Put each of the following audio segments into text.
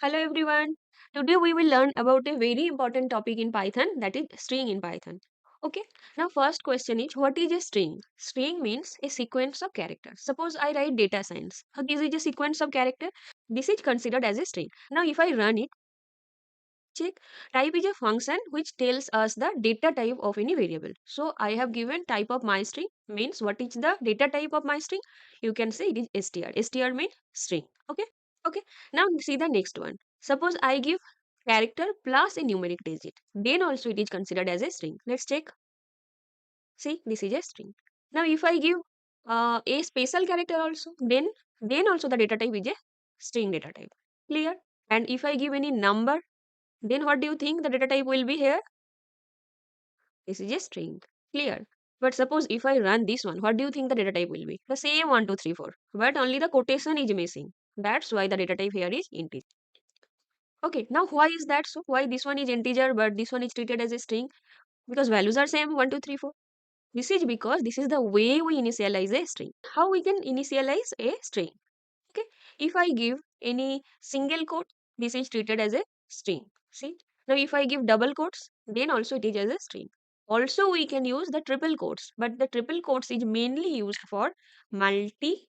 Hello everyone. Today we will learn about a very important topic in Python, that is string in Python. Okay. Now first question is, what is a string? String means a sequence of characters. Suppose I write data science. This is a sequence of character. This is considered as a string. Now if I run it, check, type is a function which tells us the data type of any variable. So I have given type of my string means what is the data type of my string? You can say it is str. Str means string. Okay. Okay. Now see the next one. Suppose I give character plus a numeric digit. Then also it is considered as a string. Let's check. See, this is a string. Now if I give a special character also, then also the data type is a string data type. Clear? And if I give any number, then what do you think the data type will be here? This is a string. Clear? But suppose if I run this one, what do you think the data type will be? The same 1, 2, 3, 4. But only the quotation is missing. That's why the data type here is integer. Okay, now why is that so? Why this one is integer but this one is treated as a string? Because values are same 1, 2, 3, 4. This is because this is the way we initialize a string. How we can initialize a string? Okay, if I give any single quote, this is treated as a string. See, now if I give double quotes, then also it is as a string. Also we can use the triple quotes, but the triple quotes is mainly used for multi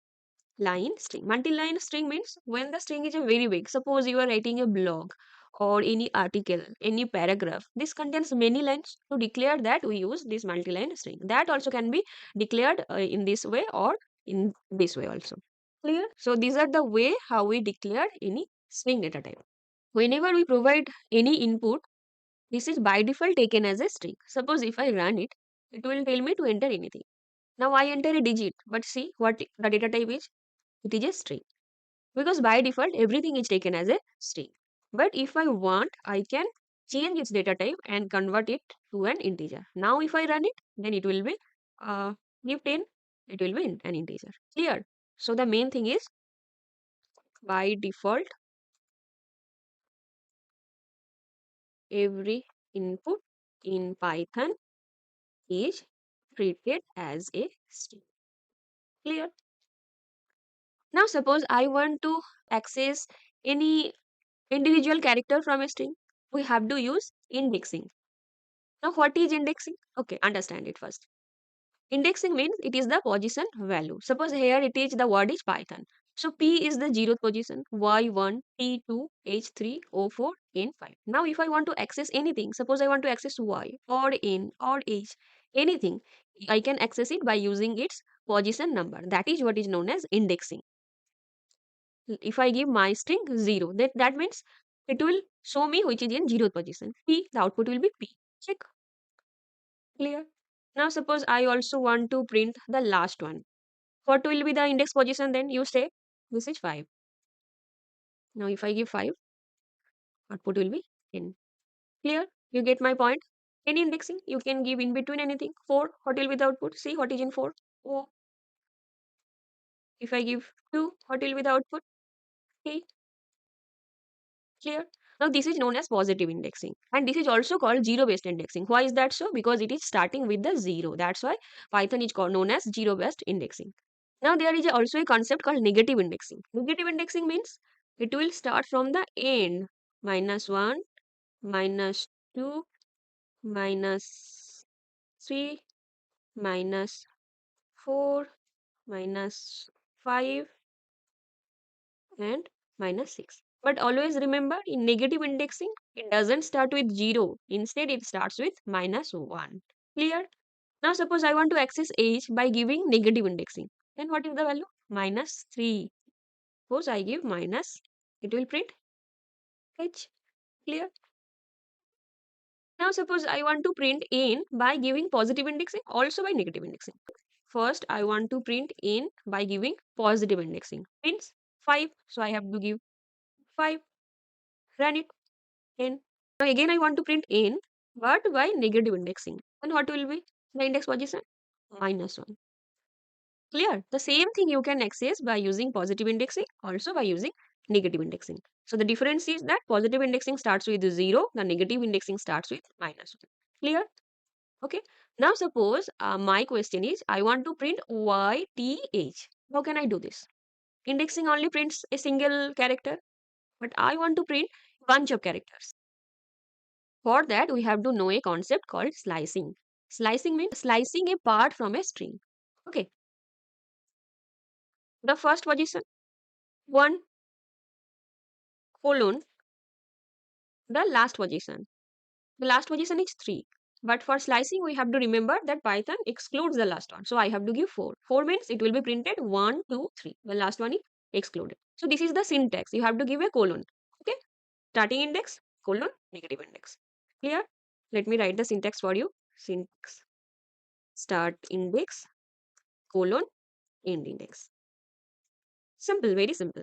line string. Multi-line string means when the string is a very big. Suppose you are writing a blog or any article, any paragraph. This contains many lines. To declare that, we use this multi-line string. That also can be declared in this way or in this way also. Clear? So these are the way how we declare any string data type. Whenever we provide any input, this is by default taken as a string. Suppose if I run it, it will tell me to enter anything. Now I enter a digit, but see what the data type is. It is a string because by default everything is taken as a string. But if I want, I can change its data type and convert it to an integer. Now if I run it, then it will be give 10, it will be an integer. Clear? So the main thing is by default every input in Python is treated as a string. Clear? Now suppose I want to access any individual character from a string. We have to use indexing. Now, what is indexing? Okay, understand it first. Indexing means it is the position value. Suppose here it is the word is Python. So P is the 0th position, Y1, T2, H3, O4, N5. Now, if I want to access anything, suppose I want to access Y or N or H, anything, I can access it by using its position number. That is what is known as indexing. If I give my string 0, that means it will show me which is in 0th position. P, the output will be P. Check. Clear? Now suppose I also want to print the last one. What will be the index position then? You say this is 5. Now if I give 5, output will be 10. Clear? You get my point? Any indexing, you can give in between anything. 4, what will be the output? See what is in 4? O. If I give 2, what will be the output? T. Clear? Now this is known as positive indexing. And this is also called zero-based indexing. Why is that so? Because it is starting with the 0. That's why Python is called known as zero-based indexing. Now there is also a concept called negative indexing. Negative indexing means it will start from the end. -1, -2, -3, -4, -5 and -6. But always remember in negative indexing, it doesn't start with 0. Instead, it starts with -1. Clear? Now suppose I want to access age by giving negative indexing. Then what is the value? -3. Suppose I give minus, it will print h. Clear? Now suppose I want to print n by giving positive indexing, also by negative indexing. First I want to print n by giving positive indexing. Means 5. So I have to give 5. Run it. N. Now again I want to print n but by negative indexing. And what will be the index position? -1. Clear? The same thing you can access by using positive indexing, also by using negative indexing. So the difference is that positive indexing starts with 0, the negative indexing starts with -1. Clear? Okay. Now suppose my question is, I want to print YTH. How can I do this? Indexing only prints a single character. but I want to print bunch of characters. For that, we have to know a concept called slicing. Slicing means slicing a part from a string. Okay, the first position, 1 colon, the last position. The last position is 3. But for slicing, we have to remember that Python excludes the last one. So I have to give 4. 4 means it will be printed 1, 2, 3. The last one is excluded. So this is the syntax. You have to give a colon. Okay. Starting index, colon, negative index. Clear? Let me write the syntax for you. Syntax. Start index, colon, end index. Simple, very simple.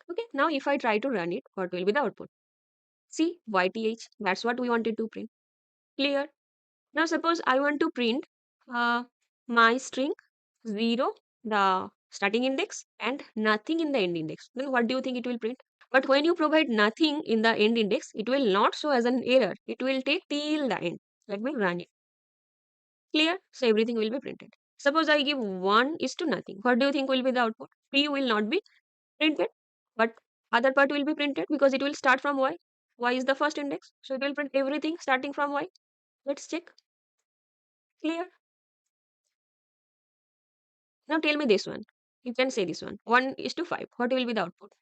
Okay. Now if I try to run it, what will be the output? See, YTH. That's what we wanted to print. Clear? Now suppose I want to print uh, my string 0, the starting index, and nothing in the end index. Then what do you think it will print? But when you provide nothing in the end index, it will not show as an error. It will take till the end. Let me run it. Clear? So everything will be printed. Suppose I give 1 is to nothing. What do you think will be the output? P will not be printed, but other part will be printed because it will start from Y. Y is the first index. So it will print everything starting from Y. Let's check. Clear? Now tell me this one. You can say this one. 1 is to 5. What will be the output?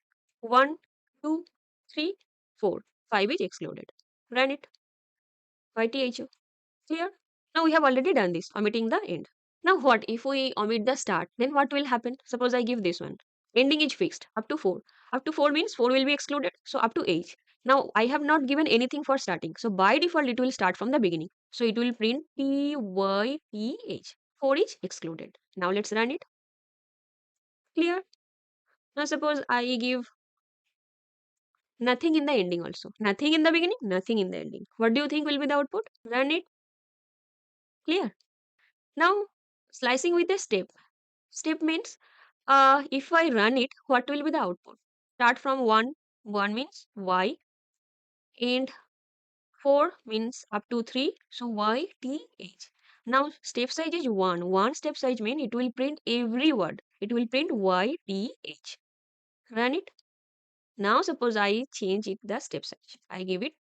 1, 2, 3, 4. 5 is excluded. Run it. YTHO. Clear? Now we have already done this, omitting the end. Now what if we omit the start? Then what will happen? Suppose I give this one. Ending is fixed. Up to 4. Up to 4 means 4 will be excluded. So up to age. Now I have not given anything for starting. So by default it will start from the beginning. So it will print TYTH. 4 is excluded. Now let's run it. Clear? Now suppose I give nothing in the ending also. Nothing in the beginning, nothing in the ending. What do you think will be the output? Run it. Clear? Now slicing with a step. Step means if I run it, what will be the output? Start from 1. 1 means Y. And 4 means up to 3. So Y, T, H. Now step size is 1. 1 step size means it will print every word. It will print Y, T, H. Run it. Now suppose I change it the step size. I give it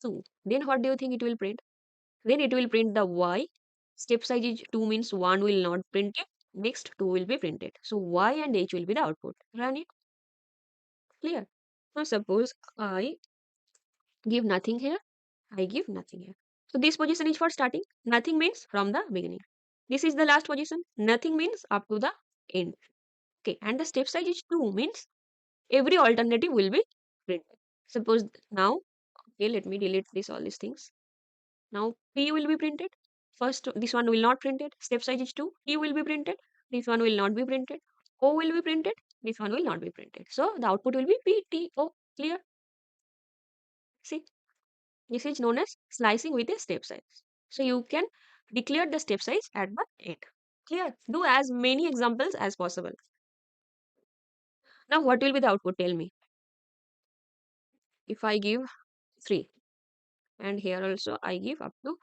2. Then what do you think it will print? Then it will print the Y. Step size is 2 means 1 will not print it. Next 2 will be printed. So Y and H will be the output. Run it. Clear? Now suppose I give nothing here. I give nothing here. So this position is for starting. Nothing means from the beginning. This is the last position. Nothing means up to the end. Okay. And the step size is 2 means every alternative will be printed. Suppose now, okay, let me delete this all these things. Now P will be printed. First, this one will not printed. Step size is 2. Q will be printed. This one will not be printed. O will be printed. This one will not be printed. So the output will be P, T, O. Clear? See, this is known as slicing with a step size. So you can declare the step size at the end. Clear? Do as many examples as possible. Now what will be the output? Tell me. If I give 3 and here also I give up to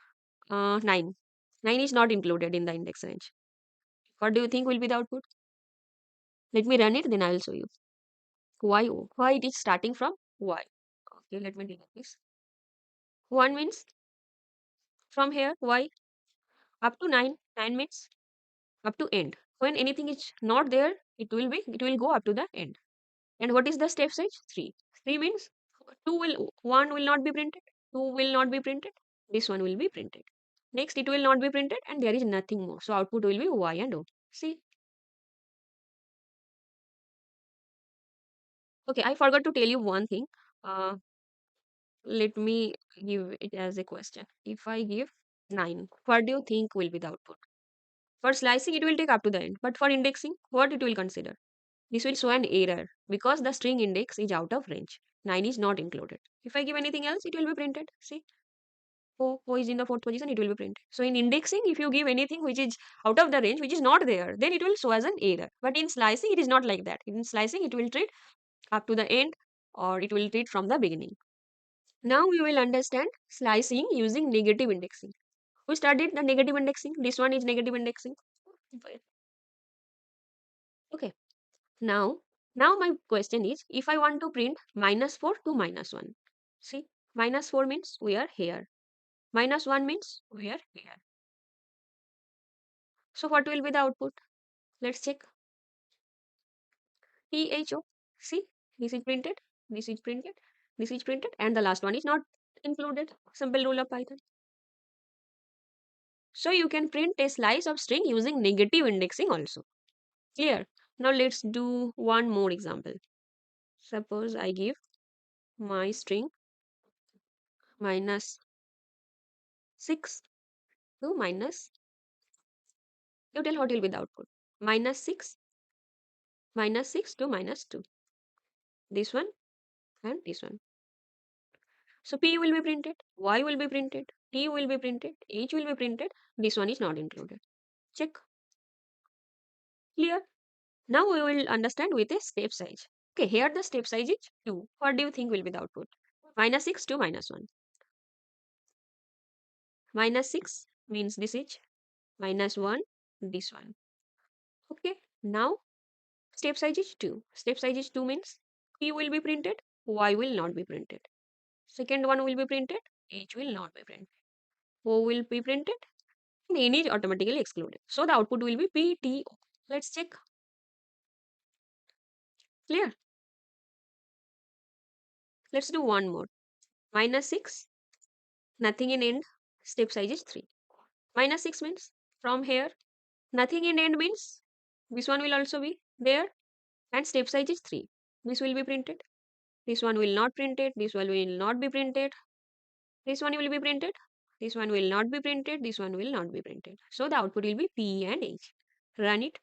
9. 9 is not included in the index range. What do you think will be the output? Let me run it, then I will show you. Why O? Why it is starting from Y? Okay, let me delete this. 1 means from here Y up to 9. 9 means up to end. When anything is not there, it will go up to the end. And what is the step size? 3. 3 means 1 will not be printed. 2 will not be printed. This one will be printed. Next it will not be printed and there is nothing more. So output will be Y and O. See? Okay, I forgot to tell you one thing. Uh, Let me give it as a question. If I give 9, what do you think will be the output? For slicing, it will take up to the end. But for indexing, what it will consider? This will show an error because the string index is out of range. 9 is not included. If I give anything else, it will be printed. See, O is in the fourth position, it will be printed. So in indexing, if you give anything which is out of the range, which is not there, then it will show as an error. But in slicing, it is not like that. In slicing, it will treat up to the end or it will treat from the beginning. Now we will understand slicing using negative indexing. We studied the negative indexing. This one is negative indexing. Okay. Now Now my question is, if I want to print -4 to -1. See, -4 means we are here. -1 means we are here. So what will be the output? Let's check. THO. See, this is printed, this is printed, this is printed, and the last one is not included. Simple rule of Python. So you can print a slice of string using negative indexing also. Clear? Now let's do one more example. Suppose I give my string -6 to minus, you tell what will be the output. -6, -6 to -2. This one and this one. So P will be printed, Y will be printed, T will be printed, H will be printed. This one is not included. Check. Clear? Now we will understand with a step size. Okay, here the step size is 2. What do you think will be the output? -6 to -1. -6 means this is -1, this one. Okay, now step size is 2. Step size is 2 means P will be printed, Y will not be printed. Second one will be printed, H will not be printed. O will be printed, and N is automatically excluded. So the output will be PTO. Let's check. Clear? Let's do one more. -6, nothing in end, step size is 3. -6 means from here, nothing in end means this one will also be there, and step size is 3. This will be printed. This one will not printed. This one will not be printed. This one will be printed. This one will not be printed. This one will not be printed. So the output will be P and H. Run it.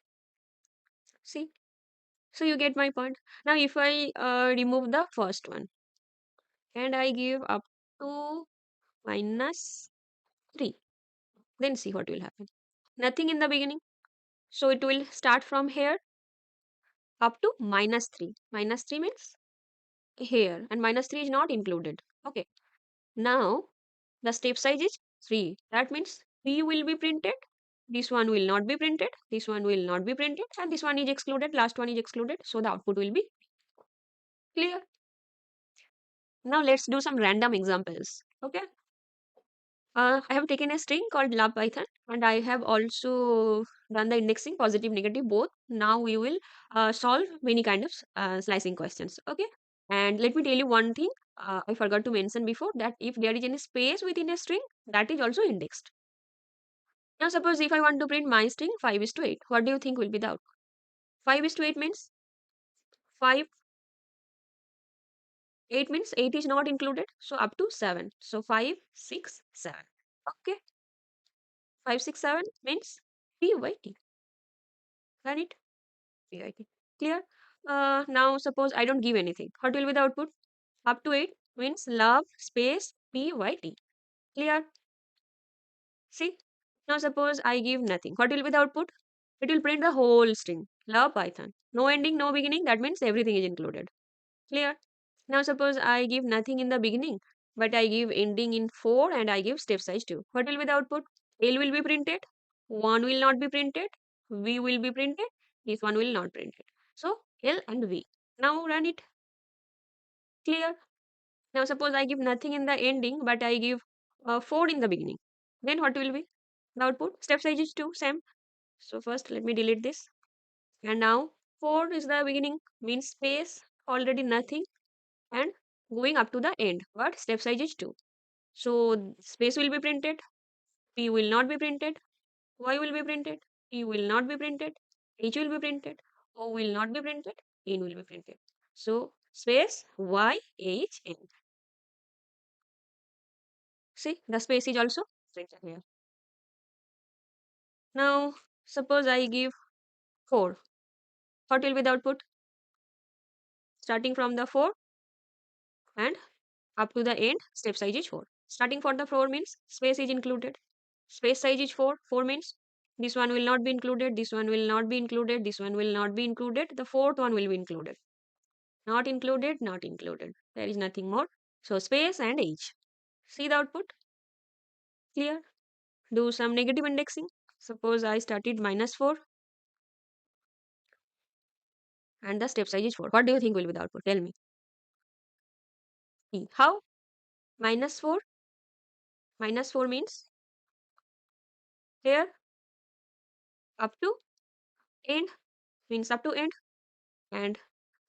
See. So you get my point. Now if I remove the first one and I give up to -3, then see what will happen. Nothing in the beginning. So it will start from here up to -3. -3 means here, and -3 is not included. Okay. Now the step size is 3. That means 3 will be printed. This one will not be printed. This one will not be printed. And this one is excluded. Last one is excluded. So the output will be clear. Now let's do some random examples. Okay. I have taken a string called love python, and I have also done the indexing positive, negative both. Now we will solve many kind of slicing questions. Okay. And let me tell you one thing. I forgot to mention before that if there is any space within a string, that is also indexed. Now suppose if I want to print my string 5 is to 8, what do you think will be the output? 5 is to 8 means 5, 8 means 8 is not included, so up to 7. So 5, 6, 7. Okay, 5, 6, 7 means PYT. Got it? PYT. Clear? Now suppose I don't give anything. What will be the output? Up to 8 means love space PYT. Clear? See? Now suppose I give nothing. What will be the output? It will print the whole string. Love Python. No ending, no beginning. That means everything is included. Clear? Now suppose I give nothing in the beginning, but I give ending in 4 and I give step size 2. What will be the output? L will be printed. 1 will not be printed. V will be printed. This one will not print it. So L and V. Now run it. Clear? Now suppose I give nothing in the ending, but I give 4 in the beginning. Then what will be the output? Step size is 2. Same. So first let me delete this. And now 4 is the beginning, means space, already nothing, and going up to the end. But step size is 2. So space will be printed, P will not be printed, Y will be printed, T will not be printed, H will be printed, O will not be printed, N will be printed. So space Y, H, N. See, the space is also printed here. Now suppose I give 4. What will be the output? Starting from the 4 and up to the end, step size is 4. Starting for the 4 means space is included. Space size is 4. 4 means this one will not be included, this one will not be included, this one will not be included. The fourth one will be included. Not included, not included. There is nothing more. So space and age. See the output? Clear? Do some negative indexing. Suppose I started -4 and the step size is 4. What do you think will be the output? Tell me. T. How? Minus 4? Minus 4 means here up to end, means up to end, and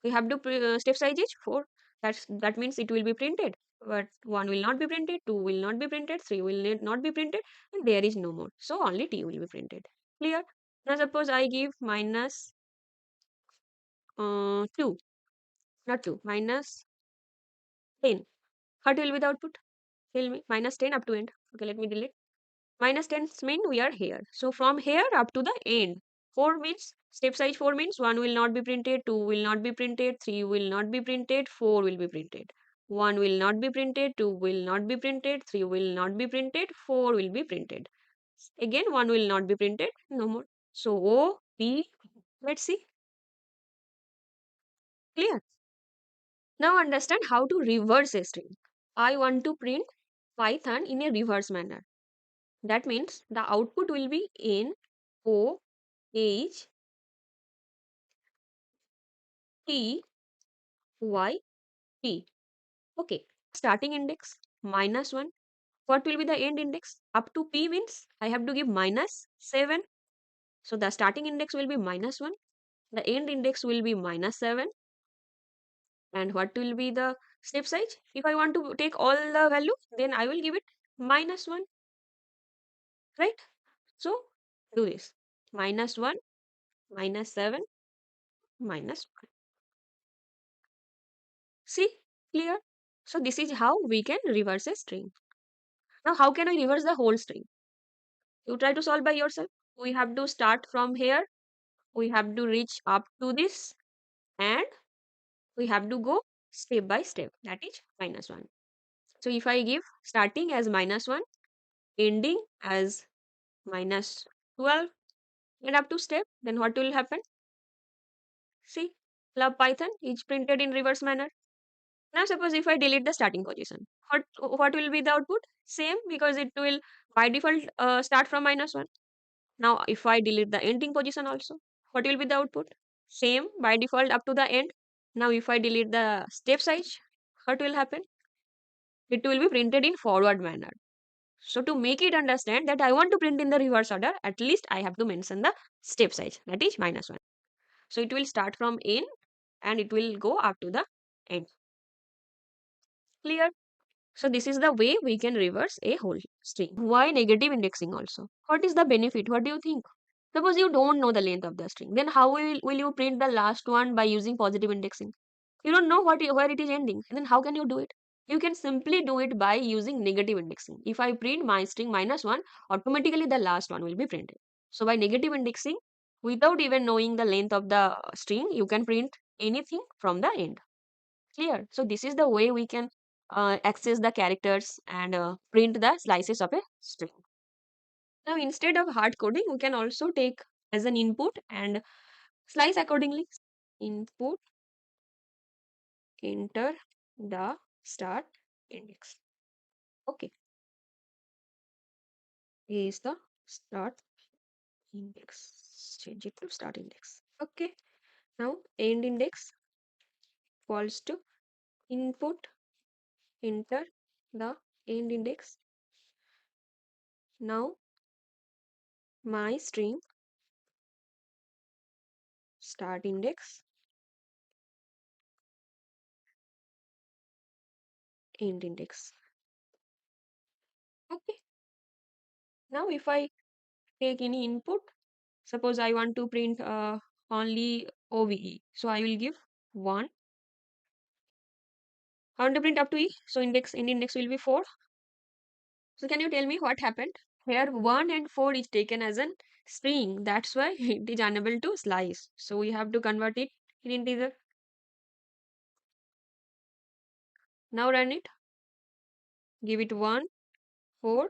we have to step size is 4. That means it will be printed, but 1 will not be printed, 2 will not be printed, 3 will not be printed, and there is no more. So only T will be printed. Clear? Now suppose I give minus 2, not 2, minus 10. What will be the output? Tell me. Minus 10 up to end. Okay, let me delete. Minus 10 mean we are here. So from here up to the end. 4 means, step size 4 means 1 will not be printed, 2 will not be printed, 3 will not be printed, 4 will be printed. 1 will not be printed, 2 will not be printed, 3 will not be printed, 4 will be printed. Again 1 will not be printed, no more. So O, P, let's see. Clear? Now understand how to reverse a string. I want to print Python in a reverse manner. That means the output will be N, O, H, T, Y, P. Okay. Starting index minus 1. What will be the end index? Up to P means I have to give minus 7. So the starting index will be minus 1. The end index will be minus 7. And what will be the step size? If I want to take all the value, then I will give it minus 1. Right? So do this. Minus 1, minus 7, minus 1. See? Clear? So this is how we can reverse a string. Now how can we reverse the whole string? You try to solve by yourself. We have to start from here. We have to reach up to this, and we have to go step by step. That is minus 1. So if I give starting as minus 1, ending as minus 12, and up to step, then what will happen? See, love Python is printed in reverse manner. Now suppose if I delete the starting position, what will be the output? Same, because it will by default start from minus 1. Now if I delete the ending position also, what will be the output? Same by default up to the end. Now if I delete the step size, what will happen? It will be printed in forward manner. So to make it understand that I want to print in the reverse order, at least I have to mention the step size, that is minus 1. So it will start from in and it will go up to the end. Clear? So this is the way we can reverse a whole string. Why negative indexing also? What is the benefit? What do you think? Suppose you don't know the length of the string, then how will you print the last one by using positive indexing? You don't know where it is ending. Then how can you do it? You can simply do it by using negative indexing. If I print my string minus 1, automatically the last one will be printed. So by negative indexing, without even knowing the length of the string, you can print anything from the end. Clear? So this is the way we can access the characters and print the slices of a string. Now instead of hard coding, we can also take as an input and slice accordingly. Input, enter the start index. Okay, here is the start index. Change it to start index. Okay, now end index equals to input, enter the end index. Now my string start index, end index. Okay, now if I take any input, suppose I want to print only OVE. So I will give 1. I want to print up to E. So end index will be 4. So can you tell me what happened? Here 1 and 4 is taken as an string. That's why it is unable to slice. So we have to convert it in integer. Now run it. Give it 1, 4.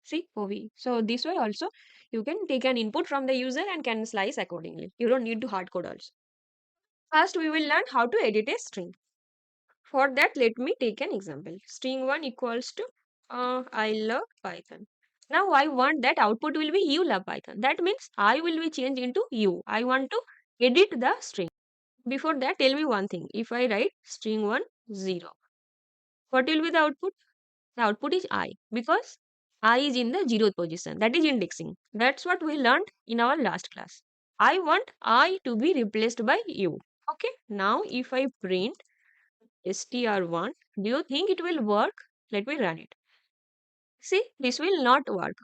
See OVE. So this way also you can take an input from the user and can slice accordingly. You don't need to hard code also. First we will learn how to edit a string. For that, let me take an example. String 1 equals to I love Python. Now I want that output will be you love Python. That means I will be changed into you. I want to edit the string. Before that, tell me one thing. If I write string 1, 0, what will be the output? The output is I, because I is in the 0th position. That is indexing. That's what we learned in our last class. I want I to be replaced by you. Okay. Now, if I print str1, do you think it will work? Let me run it. See, this will not work.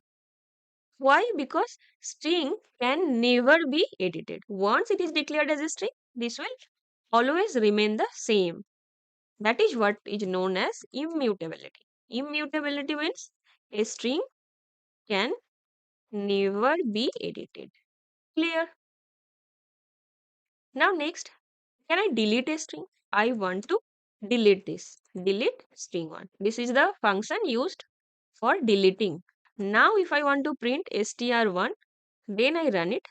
Why? Because string can never be edited. Once it is declared as a string, this will always remain the same. That is what is known as immutability. Immutability means a string can never be edited. Clear? Now next, can I delete a string? I want to delete this. Delete string 1. This is the function used for deleting. Now if I want to print str1, then I run it.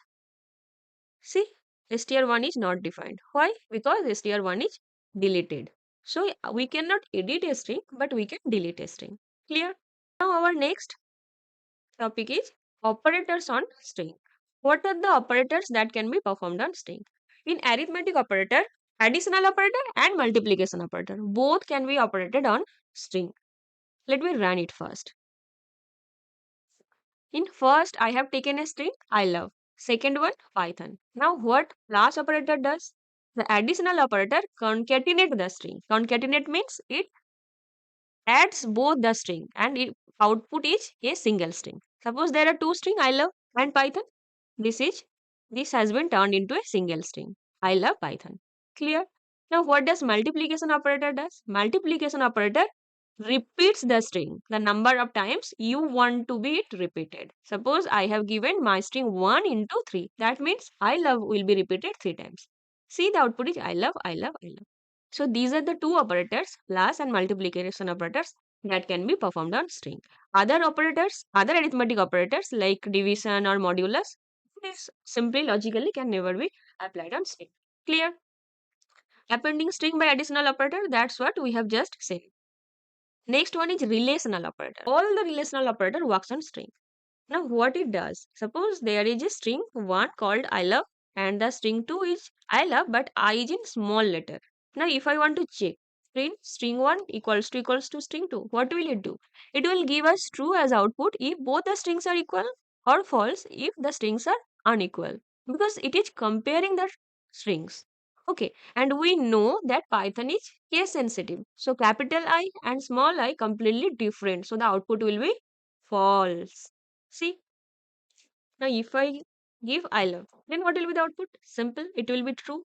See, str1 is not defined. Why? Because str1 is deleted. So we cannot edit a string, but we can delete a string. Clear? Now our next topic is operators on string. What are the operators that can be performed on string? In arithmetic operator, additional operator and multiplication operator, both can be operated on string. Let me run it first. In first, I have taken a string I love. Second one, Python. Now what plus operator does? The additional operator concatenate the string. Concatenate means it adds both the string and it output is a single string. Suppose there are two string I love and Python. This is this has been turned into a single string. I love Python. Clear? Now what does multiplication operator does? Multiplication operator repeats the string, the number of times you want to be it repeated. Suppose I have given my string 1 into 3. That means I love will be repeated 3 times. See, the output is I love, I love, I love. So these are the two operators, plus and multiplication operators, that can be performed on string. Other operators, other arithmetic operators like division or modulus, this simply logically can never be applied on string. Clear? Appending string by additional operator, that's what we have just said. Next one is relational operator. All the relational operator works on string. Now what it does? Suppose there is a string 1 called I love and the string 2 is I love but I is in small letter. Now if I want to check string 1 equals to string 2, what will it do? It will give us true as output if both the strings are equal or false if the strings are unequal, because it is comparing the strings. Okay, and we know that Python is case sensitive. So capital I and small I completely different. So the output will be false. See, now if I give I love, then what will be the output? Simple, it will be true.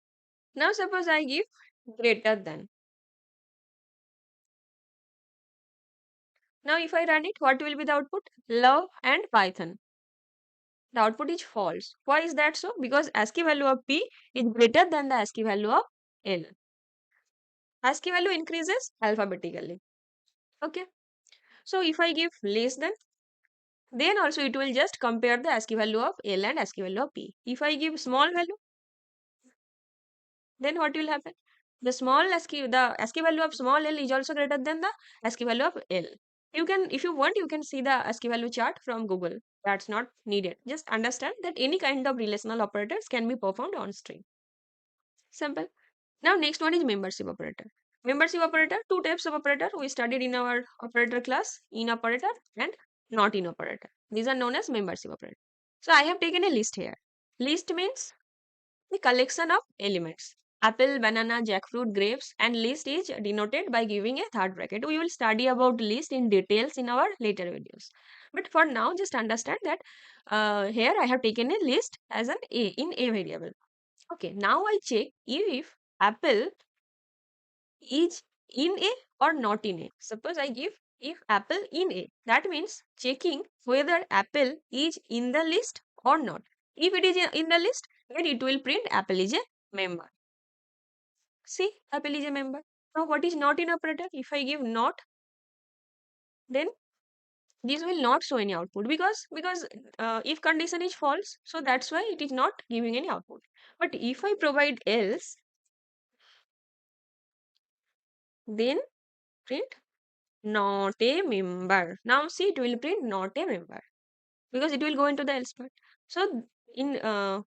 Now suppose I give greater than. Now if I run it, what will be the output? Love and Python. The output is false. Why is that so? Because ASCII value of P is greater than the ASCII value of L. ASCII value increases alphabetically. Okay. So if I give less than, then also it will just compare the ASCII value of L and ASCII value of P. If I give small value, then what will happen? The ASCII value of small l is also greater than the ASCII value of L. You can, if you want, you can see the ASCII value chart from Google. That's not needed. Just understand that any kind of relational operators can be performed on string. Simple. Now next one is membership operator. Membership operator, two types of operator we studied in our operator class, in operator and not in operator. These are known as membership operator. So I have taken a list here. List means the collection of elements. Apple, banana, jackfruit, grapes, and list is denoted by giving a third bracket. We will study about list in details in our later videos. But for now, just understand that here I have taken a list as an A in A variable. Okay, now I check if apple is in A or not in A. Suppose I give if apple in A. That means checking whether apple is in the list or not. If it is in the list, then it will print apple is a member. See, apple is a member. Now, what is not in operator? If I give not, then this will not show any output because if condition is false, so that's why it is not giving any output. But if I provide else, then print not a member. Now see, it will print not a member because it will go into the else part. So in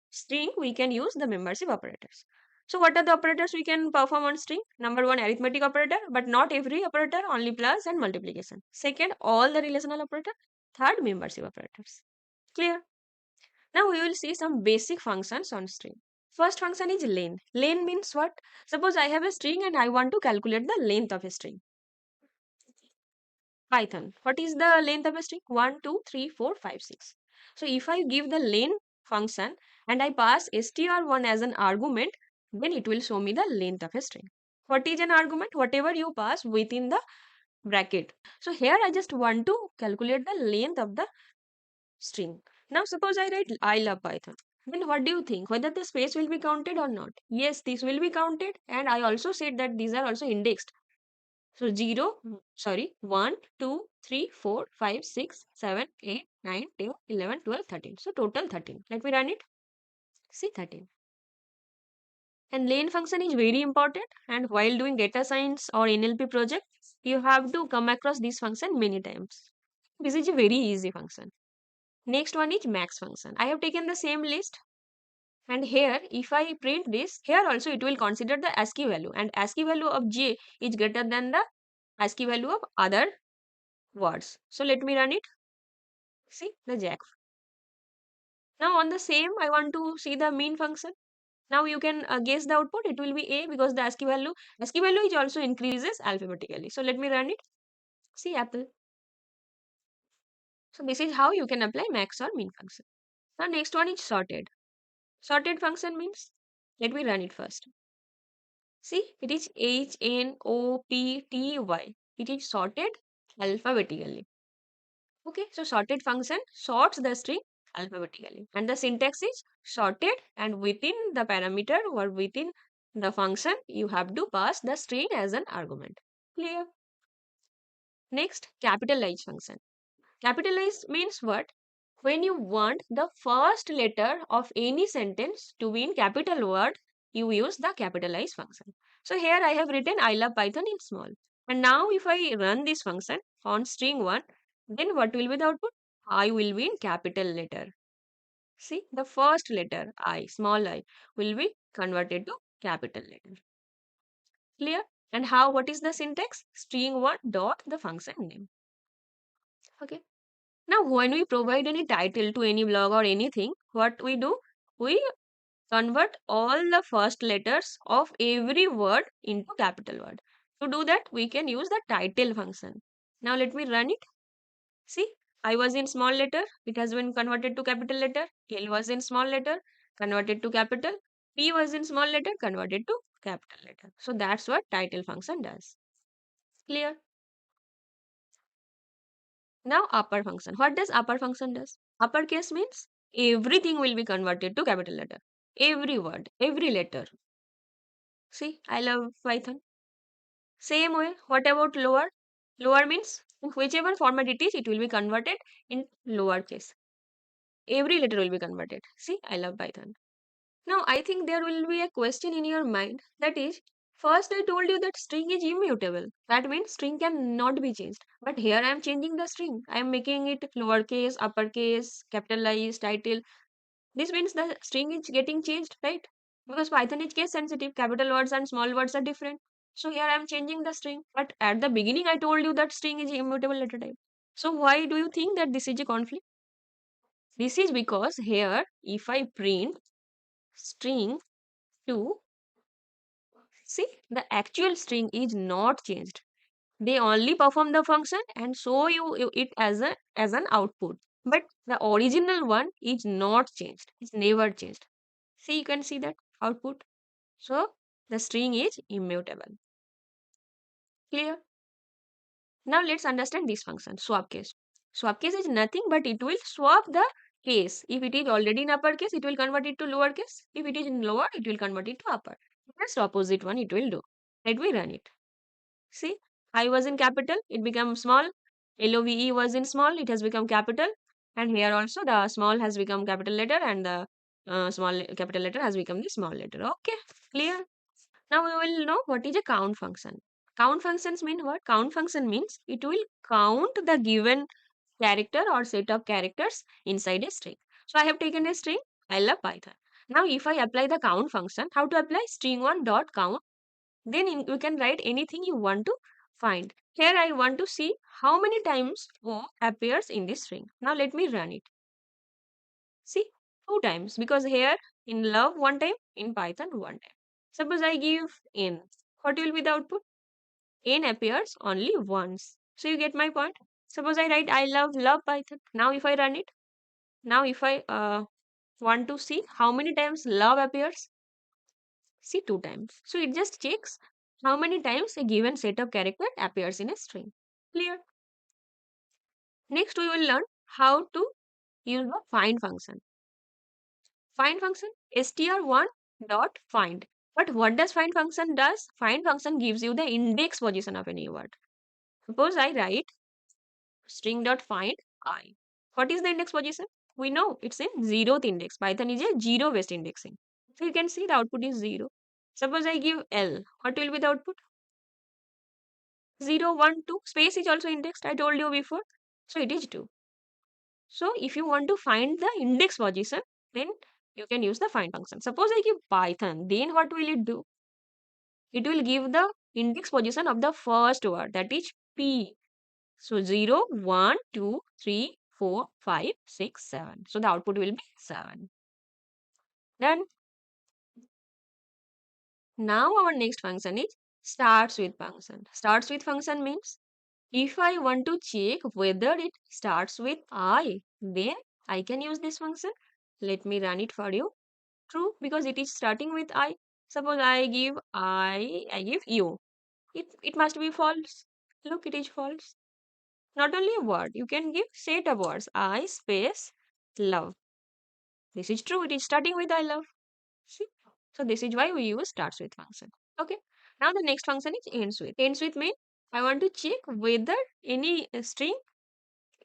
string, we can use the membership operators. So what are the operators we can perform on string? Number one, arithmetic operator, but not every operator, only plus and multiplication. Second, all the relational operator. Third, membership operators. Clear? Now we will see some basic functions on string. First function is len. Len means what? Suppose I have a string and I want to calculate the length of a string. Python. What is the length of a string? 1, 2, 3, 4, 5, 6. So if I give the len function and I pass str1 as an argument, then it will show me the length of a string. What is an argument? Whatever you pass within the bracket. So here I just want to calculate the length of the string. Now suppose I write I love Python. Then what do you think? Whether the space will be counted or not? Yes, this will be counted, and I also said that these are also indexed. So 0, sorry, 1, 2, 3, 4, 5, 6, 7, 8, 9, 10, 11, 12, 13. So total 13. Let me run it. See 13. And len function is very important, and while doing data science or NLP project, you have to come across this function many times. This is a very easy function. Next one is max function. I have taken the same list, and here if I print this, here also it will consider the ASCII value, and ASCII value of j is greater than the ASCII value of other words. So let me run it. See the jack. Now on the same, I want to see the mean function. Now you can guess the output. It will be a, because the ASCII value is also increases alphabetically. So let me run it. See apple. So this is how you can apply max or mean function. Now next one is sorted. Sorted function means, let me run it first. See, it is HNOPTY. It is sorted alphabetically. Okay, so sorted function sorts the string alphabetically. And the syntax is sorted, and within the parameter or within the function, you have to pass the string as an argument. Clear? Next, capitalize function. Capitalize means what? When you want the first letter of any sentence to be in capital word, you use the capitalize function. So here I have written I love Python in small. And now if I run this function on string 1, then what will be the output? I will be in capital letter. See, the first letter I, small I, will be converted to capital letter. Clear? And how, what is the syntax? String 1 dot the function name. Okay. Now, when we provide any title to any blog or anything, what we do? We convert all the first letters of every word into capital word. To do that, we can use the title function. Now, let me run it. See, I was in small letter, it has been converted to capital letter. L was in small letter, converted to capital. P was in small letter, converted to capital letter. So, that's what title function does. Clear? Now upper function. What does upper function does? Uppercase means everything will be converted to capital letter. Every word, every letter. See, I love Python. Same way, what about lower? Lower means in whichever format it is, it will be converted in lower case. Every letter will be converted. See, I love Python. Now, I think there will be a question in your mind, that is, first I told you that string is immutable. That means string cannot be changed. But here I am changing the string. I am making it lowercase, uppercase, capitalized, title. This means the string is getting changed, right? Because Python is case sensitive. Capital words and small words are different. So here I am changing the string. But at the beginning I told you that string is immutable letter type. So why do you think that this is a conflict? This is because here if I print string 2, see, the actual string is not changed. They only perform the function and show you it as an output. But the original one is not changed. It's never changed. See, you can see that output. So the string is immutable. Clear? Now let's understand this function, swap case. Swap case is nothing but it will swap the case. If it is already in uppercase, it will convert it to lowercase. If it is in lower, it will convert it to upper. Just opposite one it will do. Let me run it. See, I was in capital, it became small. LOVE was in small, it has become capital. And here also the small has become capital letter, and the small capital letter has become the small letter. Okay, clear? Now we will know what is a count function. Count functions mean what? Count function means it will count the given character or set of characters inside a string. So I have taken a string, I love Python. Now if I apply the count function, how to apply? String1 dot count, then you can write anything you want to find. Here I want to see how many times O appears in this string. Now let me run it. See, two times, because here in love one time, in Python one time. Suppose I give n. What will be the output? N appears only once. So you get my point. Suppose I write I love Python. Now if I run it, now if I want to see how many times love appears, see two times. So it just checks how many times a given set of character appears in a string. Clear? Next we will learn how to use the find function. Find function str1 dot find. But what does find function does? Find function gives you the index position of any word. Suppose I write string dot find I. What is the index position? We know it's in zeroth index. Python is a zero based indexing. So you can see the output is 0. Suppose I give L. What will be the output? 0, 1, 2. Space is also indexed. I told you before. So it is 2. So if you want to find the index position, then you can use the find function. Suppose I give Python, then what will it do? It will give the index position of the first word, that is P. So 0, 1, 2, 3, 4, 5, 6, 7. So the output will be 7. Then now our next function is starts with function. Starts with function means if I want to check whether it starts with I, then I can use this function. Let me run it for you. True, because it is starting with I. Suppose I give I give you. It must be false. Look, it is false. Not only a word, you can give set of words. I space love. This is true. It is starting with I love. See? So this is why we use starts with function. Okay. Now the next function is ends with. Ends with means I want to check whether any string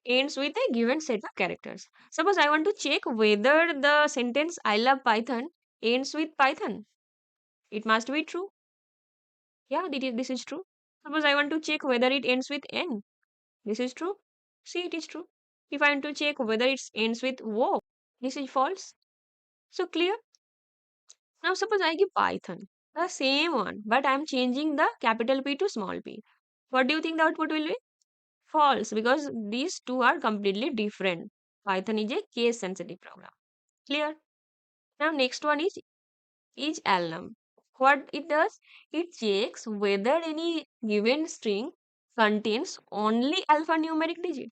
ends with a given set of characters. Suppose I want to check whether the sentence I love Python ends with Python. It must be true. Yeah, this is true. Suppose I want to check whether it ends with N. This is true. See, it is true. If I want to check whether it ends with O, this is false. So clear? Now suppose I give Python, the same one, but I am changing the capital P to small p. What do you think the output will be? False, because these two are completely different. Python is a case sensitive program. Clear? Now next one is alnum. What it does? It checks whether any given string contains only alphanumeric digit.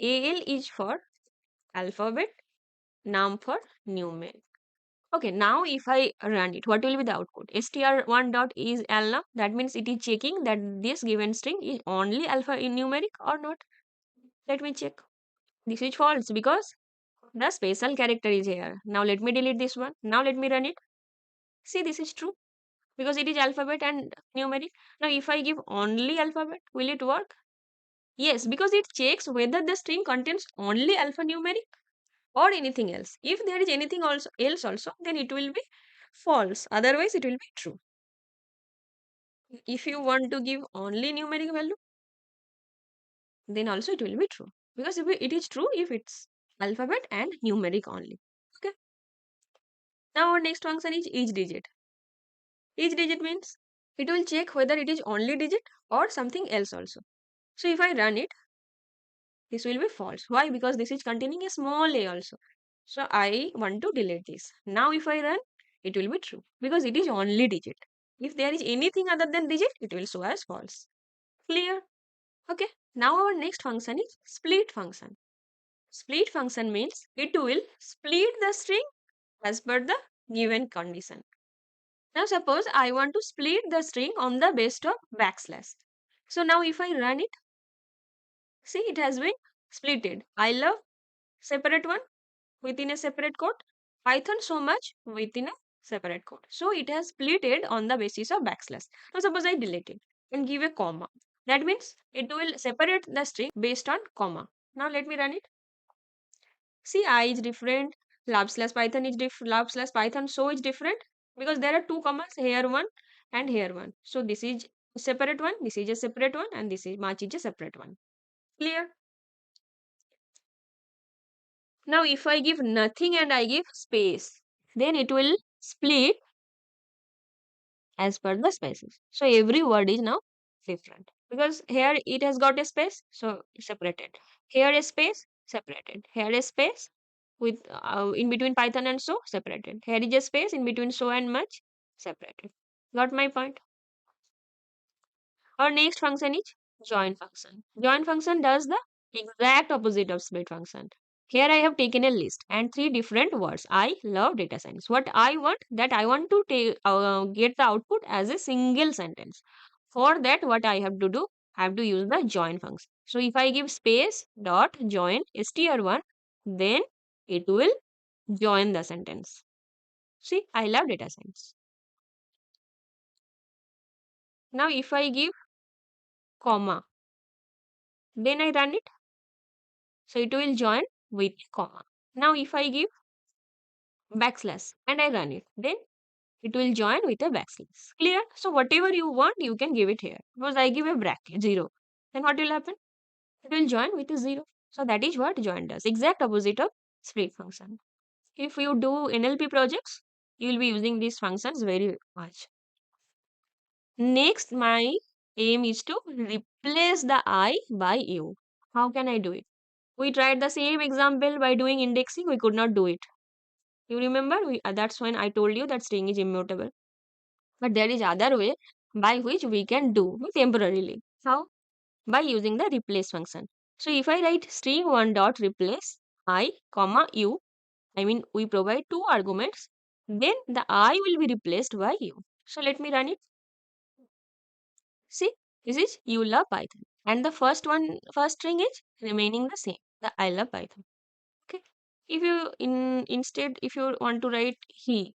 AL is for alphabet, num for numeric. Okay, now if I run it, what will be the output? str1 dot is alnum. That means it is checking that this given string is only alphanumeric or not. Let me check. This is false because the special character is here. Now let me delete this one. Now let me run it. See, this is true because it is alphabet and numeric. Now if I give only alphabet, will it work? Yes, because it checks whether the string contains only alphanumeric or anything else. If there is anything else also, then it will be false. Otherwise, it will be true. If you want to give only numeric value, then also it will be true. Because if it is true if it's alphabet and numeric only. Okay. Now our next function is each digit. Each digit means it will check whether it is only digit or something else also. So if I run it, this will be false. Why? Because this is containing a small a also. So I want to delete this. Now if I run, it will be true because it is only digit. If there is anything other than digit, it will show as false. Clear? Okay. Now our next function is split function. Split function means it will split the string as per the given condition. Now suppose I want to split the string on the basis of backslash. So now if I run it, see it has been splitted. I love separate one within a separate code. Python so much within a separate code. So it has splitted on the basis of backslash. Now suppose I delete it and give a comma. That means it will separate the string based on comma. Now let me run it. See, I is different. Lab slash Python is different. Lab slash Python so is different because there are two commas here one and here one. So this is a separate one. This is a separate one, and this is much is a separate one. Clear? Now if I give nothing and I give space, then it will split as per the spaces. So every word is now different because here it has got a space, so separated. Here a space, separated. Here a space with in between Python and so separated. Here is a space in between so and much separated. Got my point? Our next function is join function. Join function does the exact opposite of split function. Here I have taken a list and three different words. I love data science. What I want, that I want to get the output as a single sentence. For that, what I have to do, I have to use the join function. So if I give space dot join str1, then it will join the sentence. See, I love data science. Now if I give comma, then I run it. So it will join with comma. Now if I give backslash and I run it, then it will join with a backslash. Clear? So whatever you want, you can give it here. Suppose I give a bracket 0. Then what will happen? It will join with a 0. So that is what join does. Exact opposite of split function. If you do NLP projects, you will be using these functions very much. Next, my aim is to replace the I by you. How can I do it? We tried the same example by doing indexing. We could not do it. You remember? That's when I told you that string is immutable. But there is other way by which we can do temporarily. How? By using the replace function. So if I write string one dot replace I comma you, I mean we provide two arguments, then the I will be replaced by you. So let me run it. See, this is you love Python. And the first string is remaining the same. The I love Python. Okay. If you instead if you want to write he,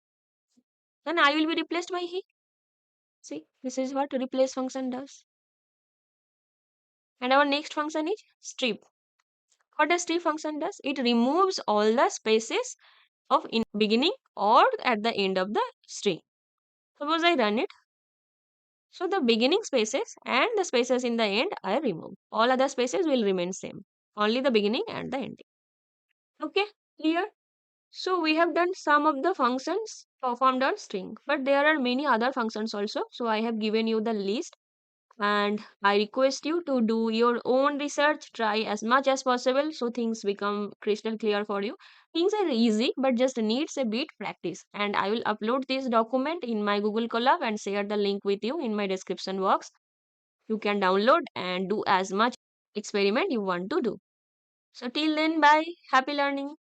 then I will be replaced by he. See, this is what replace function does. And our next function is strip. What does strip function does? It removes all the spaces of in beginning or at the end of the string. Suppose I run it. So the beginning spaces and the spaces in the end are removed. All other spaces will remain same. Only the beginning and the ending. Okay, clear? So we have done some of the functions performed on string, but there are many other functions also. So I have given you the list and I request you to do your own research, try as much as possible so things become crystal clear for you. Things are easy but just needs a bit practice, and I will upload this document in my Google Colab and share the link with you in my description box. You can download and do as much experiment you want to do. So till then, bye, happy learning.